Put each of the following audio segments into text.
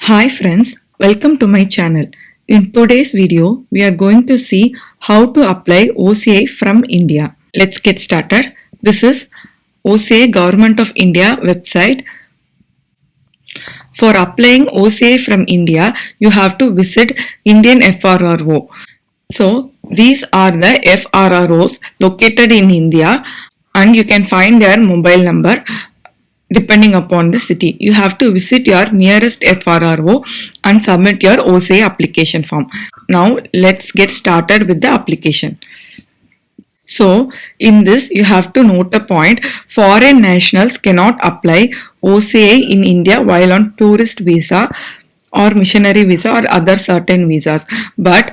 Hi friends, welcome to my channel. In today's video, we are going to see how to apply OCA from India. Let's get started. This is OCA Government of India website. For applying OCA from India, you have to visit Indian FRRO. So these are the FRROs located in India and you can find their mobile number depending upon the city. You have to visit your nearest FRRO and submit your OCA application form. Now let's get started with the application. So in this you have to note a point: foreign nationals cannot apply OCA in India while on tourist visa or missionary visa or other certain visas. But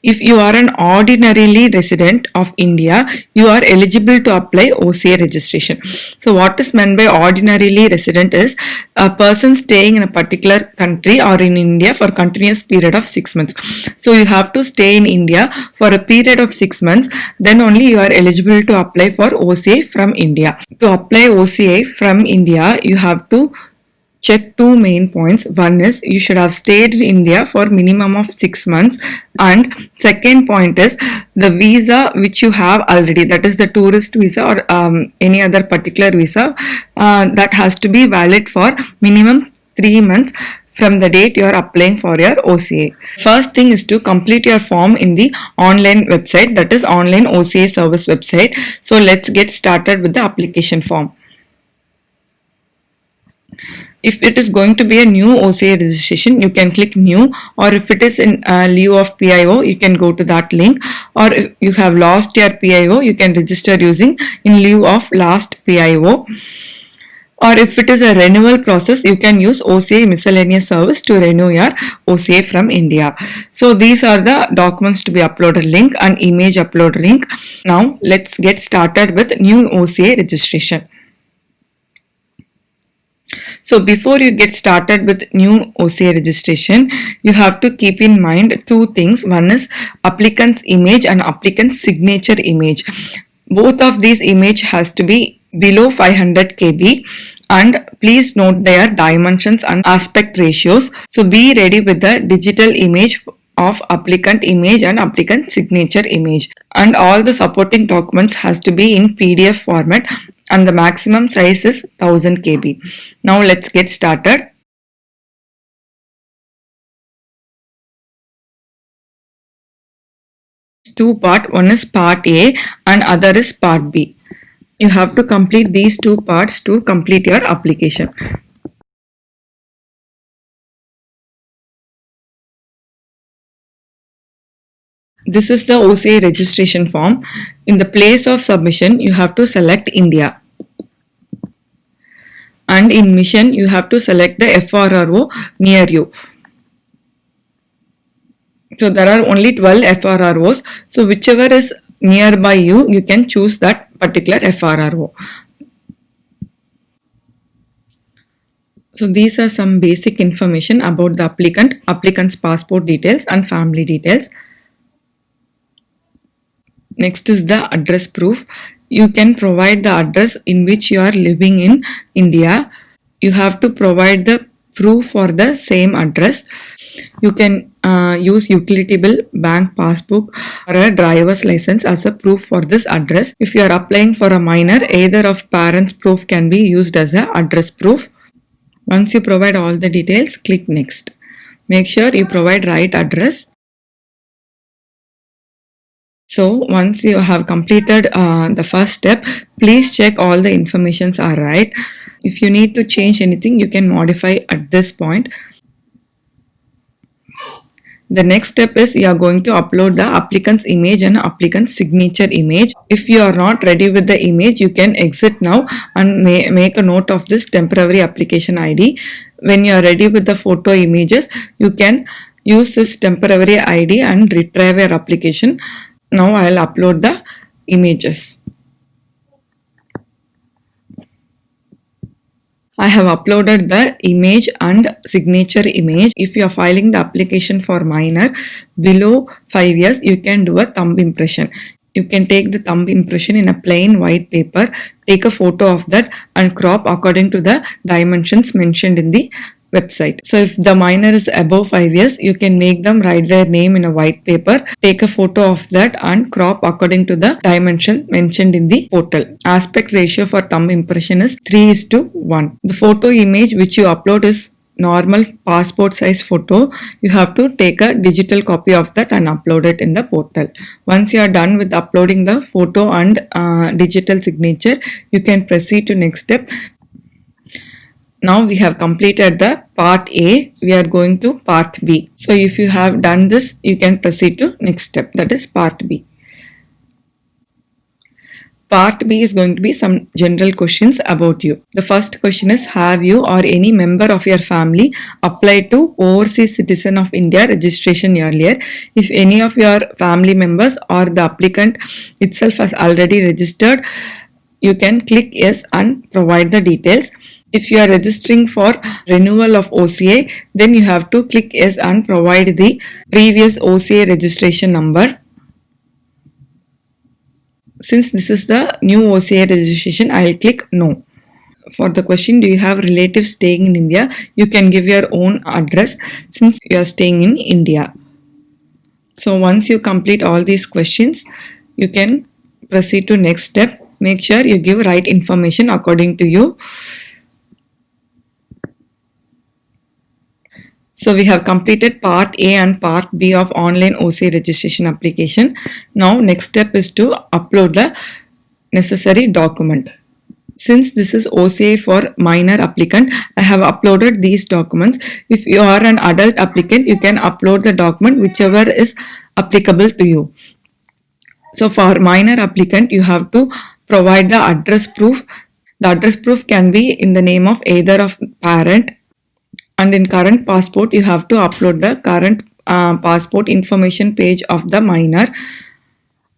if you are an ordinarily resident of India, you are eligible to apply OCA registration. So what is meant by ordinarily resident is a person staying in a particular country or in India for a continuous period of 6 months. So you have to stay in India for a period of 6 months, then only you are eligible to apply for OCA from India. To apply OCA from India, you have to check two main points. One is you should have stayed in India for minimum of 6 months, and second point is the visa which you have already, that is the tourist visa or any other particular visa, that has to be valid for minimum 3 months from the date you are applying for your OCA. First thing is to complete your form in the online website, that is online OCA service website. So let's get started with the application form. If it is going to be a new OCA registration, you can click new, or if it is in lieu of PIO, you can go to that link, or if you have lost your PIO, you can register using in lieu of last PIO. Or if it is a renewal process, you can use OCA miscellaneous service to renew your OCA from India. So these are the documents to be uploaded link and image upload link. Now let's get started with new OCA registration. So before you get started with new OCA registration, you have to keep in mind two things. One is applicant's image and applicant's signature image. Both of these image has to be below 500 KB, and please note their dimensions and aspect ratios. So be ready with the digital image of applicant image and applicant signature image, and all the supporting documents has to be in PDF format, and the maximum size is 1000 KB. Now let's get started. Two part, one is part A and other is part B. You have to complete these two parts to complete your application. This is the OCA registration form. In the place of submission, you have to select India. And in mission, you have to select the FRRO near you. So there are only 12 FRROs. So whichever is nearby you, you can choose that particular FRRO. So these are some basic information about the applicant's passport details and family details. Next is the address proof. You can provide the address in which you are living in India. You have to provide the proof for the same address. You can use utility bill, bank passbook, or a driver's license as a proof for this address. If you are applying for a minor, either of parents' proof can be used as a address proof. Once you provide all the details, click next. Make sure you provide right address. So once you have completed the first step, please check all the informations are right. If you need to change anything, you can modify at this point. The next step is you are going to upload the applicant's image and applicant's signature image. If you are not ready with the image, you can exit now and make a note of this temporary application ID. When you are ready with the photo images, you can use this temporary ID and retrieve your application. Now I will upload the images. I have uploaded the image and signature image. If you are filing the application for minor below 5 years, you can do a thumb impression. You can take the thumb impression in a plain white paper, take a photo of that and crop according to the dimensions mentioned in the website. So if the minor is above 5 years, you can make them write their name in a white paper, take a photo of that and crop according to the dimension mentioned in the portal. Aspect ratio for thumb impression is 3:1. The photo image which you upload is normal passport size photo. You have to take a digital copy of that and upload it in the portal. Once you are done with uploading the photo and digital signature, you can proceed to next step. Now we have completed the part A, we are going to part B. So if you have done this, you can proceed to next step, that is part B. Part B is going to be some general questions about you. The first question is, have you or any member of your family applied to Overseas Citizen of India registration earlier? If any of your family members or the applicant itself has already registered, you can click yes and provide the details. If you are registering for renewal of OCA, then you have to click yes and provide the previous OCA registration number. Since this is the new OCA registration, I will click no. For the question, do you have relatives staying in India? You can give your own address since you are staying in India. So once you complete all these questions, you can proceed to next step. Make sure you give right information according to you. So we have completed part A and part B of online OCA registration application. Now next step is to upload the necessary document. Since this is OCA for minor applicant, I have uploaded these documents. If you are an adult applicant, you can upload the document whichever is applicable to you. So for minor applicant, you have to provide the address proof. The address proof can be in the name of either of parent, and in current passport you have to upload the current passport information page of the minor.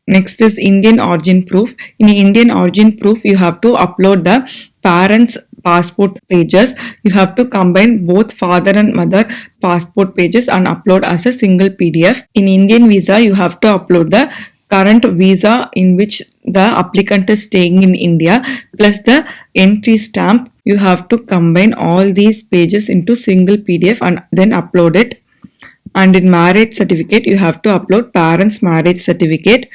Next is Indian origin proof. In Indian origin proof, you have to upload the parents' passport pages. You have to combine both father and mother passport pages and upload as a single PDF. In Indian visa, you have to upload the current visa in which the applicant is staying in India plus the entry stamp. You have to combine all these pages into single PDF and then upload it. And in marriage certificate, you have to upload parents' marriage certificate.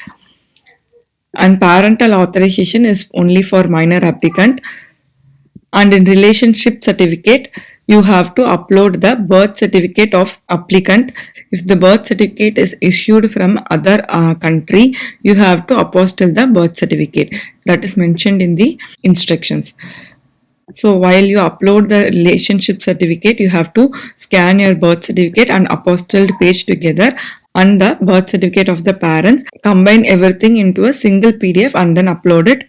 And parental authorization is only for minor applicant. And in relationship certificate, you have to upload the birth certificate of applicant. If the birth certificate is issued from other country, you have to apostille the birth certificate. That is mentioned in the instructions. So while you upload the relationship certificate, you have to scan your birth certificate and apostilled page together and the birth certificate of the parents. Combine everything into a single PDF and then upload it.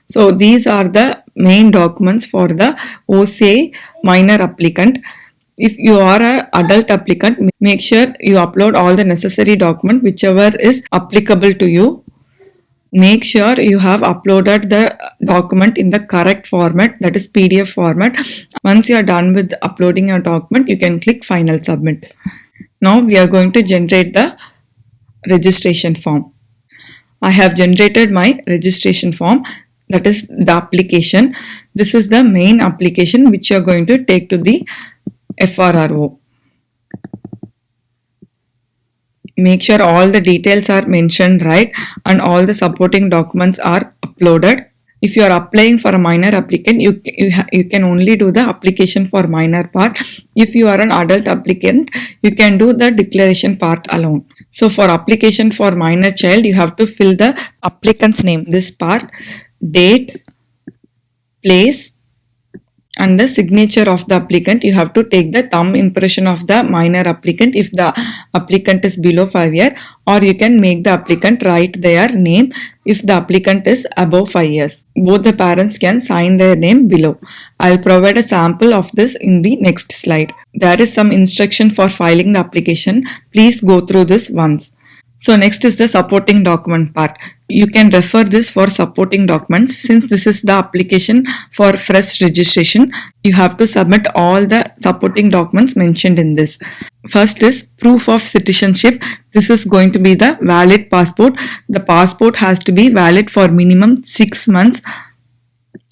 So these are the main documents for the OCA minor applicant. If you are an adult applicant, make sure you upload all the necessary document whichever is applicable to you. Make sure you have uploaded the document in the correct format, that is PDF format. Once you are done with uploading your document, you can click final submit. Now we are going to generate the registration form. I have generated my registration form, that is the application. This is the main application which you are going to take to the FRRO. Make sure all the details are mentioned right and all the supporting documents are uploaded. If you are applying for a minor applicant, you can only do the application for minor part. If you are an adult applicant, you can do the declaration part alone. So for application for minor child, you have to fill the applicant's name, this part, date, place, and the signature of the applicant. You have to take the thumb impression of the minor applicant if the applicant is below 5 years, or you can make the applicant write their name if the applicant is above 5 years. Both the parents can sign their name below. I'll provide a sample of this in the next slide. There is some instruction for filing the application. Please go through this once. So next is the supporting document part. You can refer this for supporting documents. Since this is the application for fresh registration, you have to submit all the supporting documents mentioned in this. First is proof of citizenship. This is going to be the valid passport. The passport has to be valid for minimum 6 months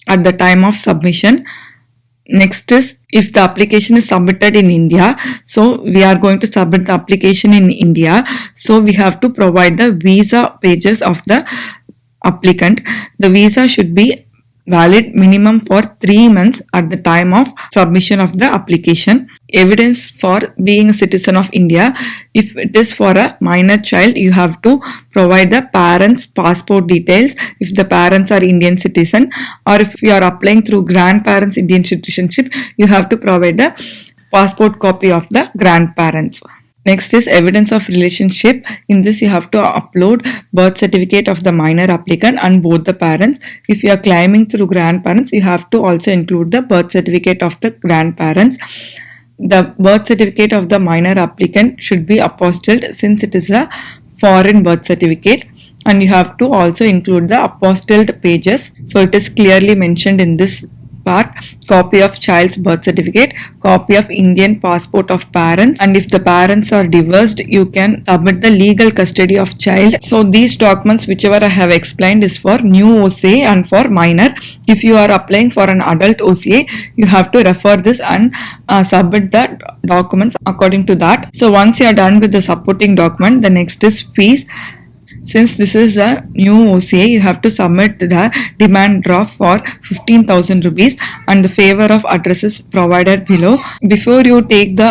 at the time of submission. Next is if the application is submitted in India, so we are going to submit the application in India, so we have to provide the visa pages of the applicant. The visa should be valid minimum for 3 months at the time of submission of the application. Evidence for being a citizen of India: if it is for a minor child, you have to provide the parents' passport details if the parents are Indian citizen, or if you are applying through grandparents' Indian citizenship, you have to provide the passport copy of the grandparents. Next is evidence of relationship. In this, you have to upload birth certificate of the minor applicant and both the parents. If you are claiming through grandparents, you have to also include the birth certificate of the grandparents. The birth certificate of the minor applicant should be apostilled since it is a foreign birth certificate, and you have to also include the apostilled pages. So it is clearly mentioned in this part: copy of child's birth certificate, copy of Indian passport of parents, and if the parents are divorced, you can submit the legal custody of child. So these documents whichever I have explained is for new OCA and for minor. If you are applying for an adult OCA, you have to refer this and submit the documents according to that. So once you are done with the supporting document, the next is fees. Since this is a new OCA, you have to submit the demand draft for 15,000 rupees, and the favor of address is provided below. Before you take the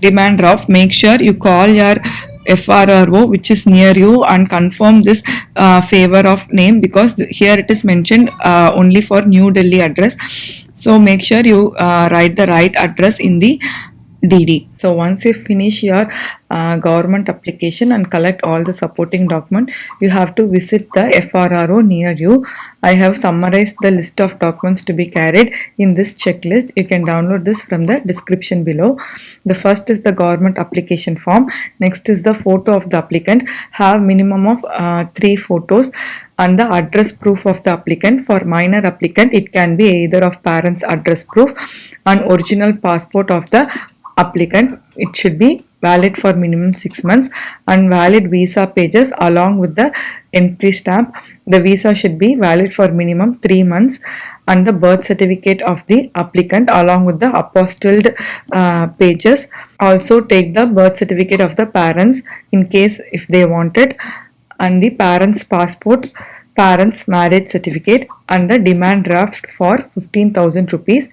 demand draft, make sure you call your FRRO which is near you and confirm this favor of name, because here it is mentioned only for New Delhi address. So make sure you write the right address in the DD. So once you finish your government application and collect all the supporting document, you have to visit the FRRO near you. I have summarized the list of documents to be carried in this checklist. You can download this from the description below. The first is the government application form. Next is the photo of the applicant. Have minimum of 3 photos and the address proof of the applicant. For minor applicant, it can be either of parents' address proof and original passport of the applicant. It should be valid for minimum 6 months, and valid visa pages along with the entry stamp. The visa should be valid for minimum 3 months, and the birth certificate of the applicant along with the apostilled pages. Also take the birth certificate of the parents in case if they want it, and the parents' passport, parents' marriage certificate, and the demand draft for 15,000 rupees.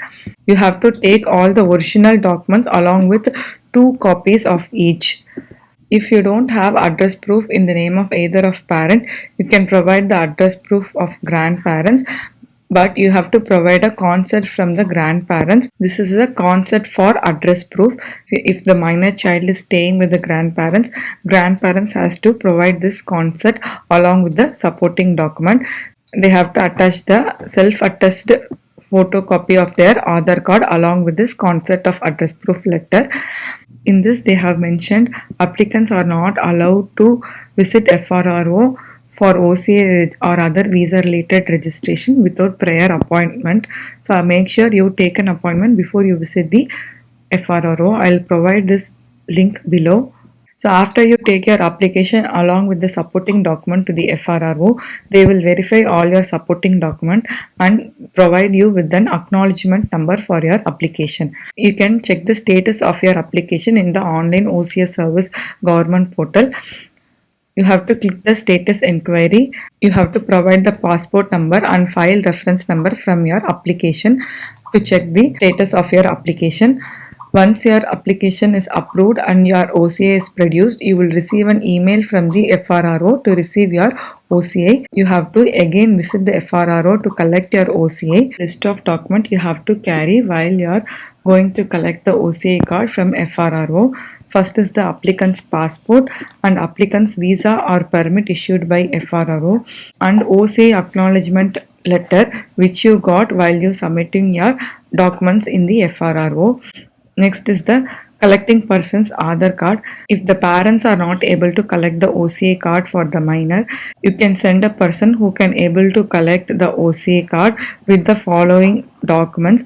You have to take all the original documents along with 2 copies of each. If you don't have address proof in the name of either of parent, you can provide the address proof of grandparents, but you have to provide a consent from the grandparents. This is a consent for address proof. If the minor child is staying with the grandparents has to provide this consent along with the supporting document. They have to attach the self-attested photocopy of their Aadhaar card along with this consent of address proof letter. In this, they have mentioned applicants are not allowed to visit FRRO for OCA or other visa related registration without prior appointment. So make sure you take an appointment before you visit the FRRO. I'll provide this link below. So after you take your application along with the supporting document to the FRRO, they will verify all your supporting document and provide you with an acknowledgement number for your application. You can check the status of your application in the online OCA service government portal. You have to click the status inquiry. You have to provide the passport number and file reference number from your application to check the status of your application. Once your application is approved and your OCA is produced, you will receive an email from the FRRO to receive your OCA. You have to again visit the FRRO to collect your OCA. List of documents you have to carry while you are going to collect the OCA card from FRRO. First is the applicant's passport and applicant's visa or permit issued by FRRO, and OCA acknowledgement letter which you got while you submitting your documents in the FRRO. Next is the collecting person's Aadhaar card. If the parents are not able to collect the OCA card for the minor, you can send a person who can able to collect the OCA card with the following documents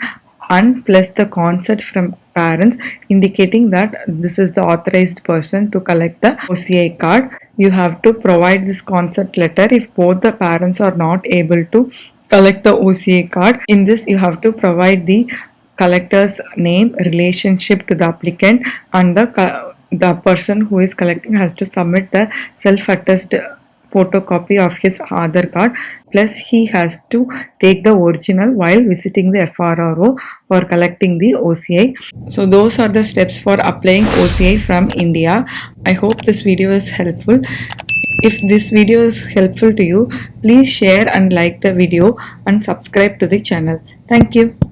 and plus the consent from parents indicating that this is the authorized person to collect the OCA card. You have to provide this consent letter if both the parents are not able to collect the OCA card. In this, you have to provide the collector's name, relationship to the applicant, and the person who is collecting has to submit the self-attested photocopy of his Aadhaar card, plus he has to take the original while visiting the FRRO for collecting the OCI. So those are the steps for applying OCI from India. I hope this video is helpful. If this video is helpful to you, please share and like the video and subscribe to the channel. Thank you.